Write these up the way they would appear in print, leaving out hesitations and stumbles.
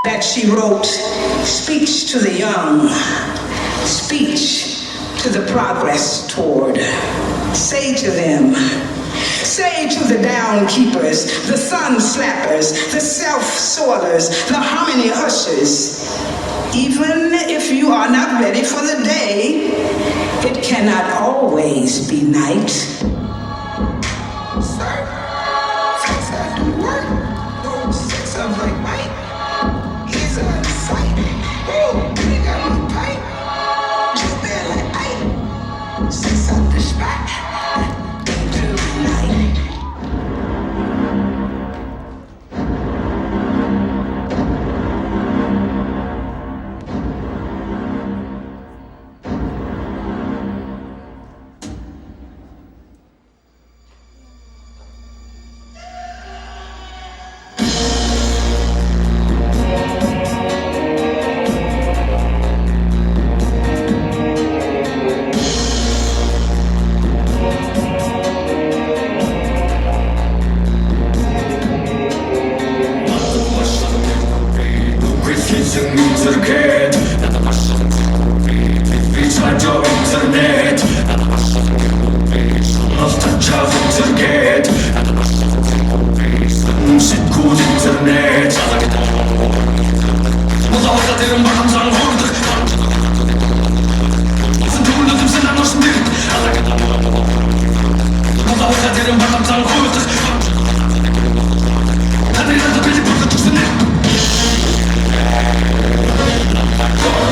that she wrote, speech to the young, speech to the progress toward. Say to them, say to the down keepers, the sun slappers, the self-soilers, the harmony hushers, even if you are not ready for the day, it cannot always be night. Sir, sex after work, no sex sounds like white. He's a sight. Oh, he got my pipe. Just bad like Ike. Sex out the spot. Into the night. Go!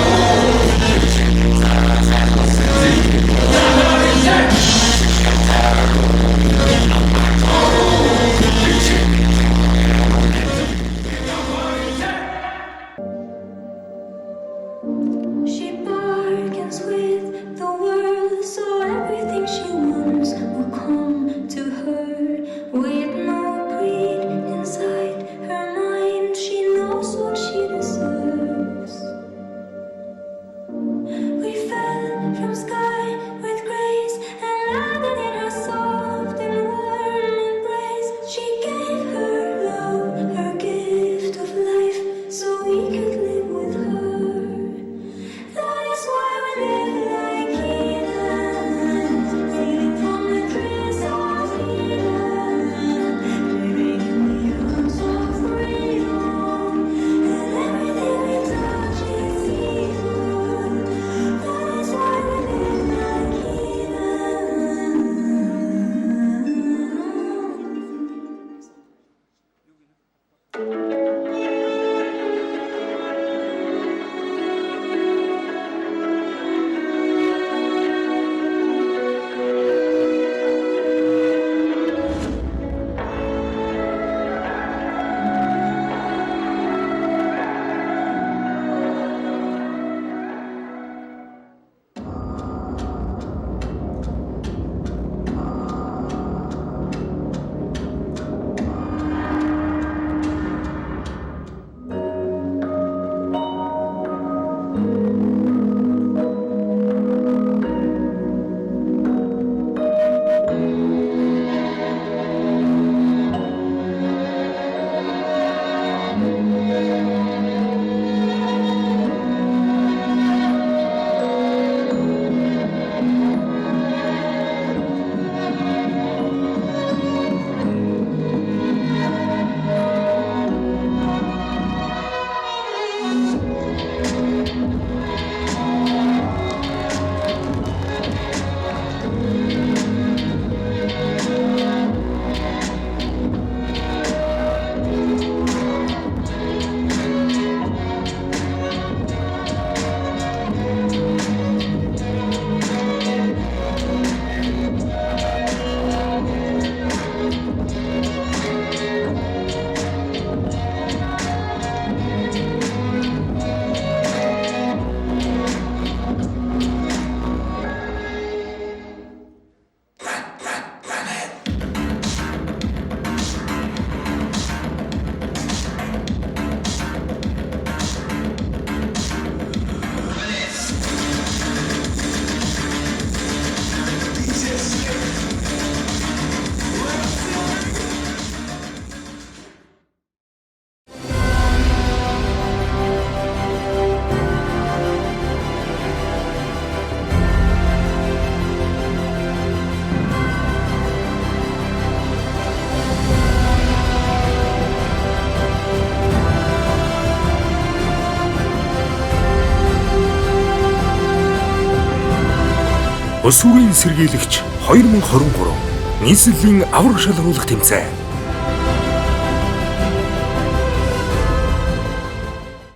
Өсвөрийн сэргийлэгч 2023 нийслэлийн авраг шалгаруулах тэмцээн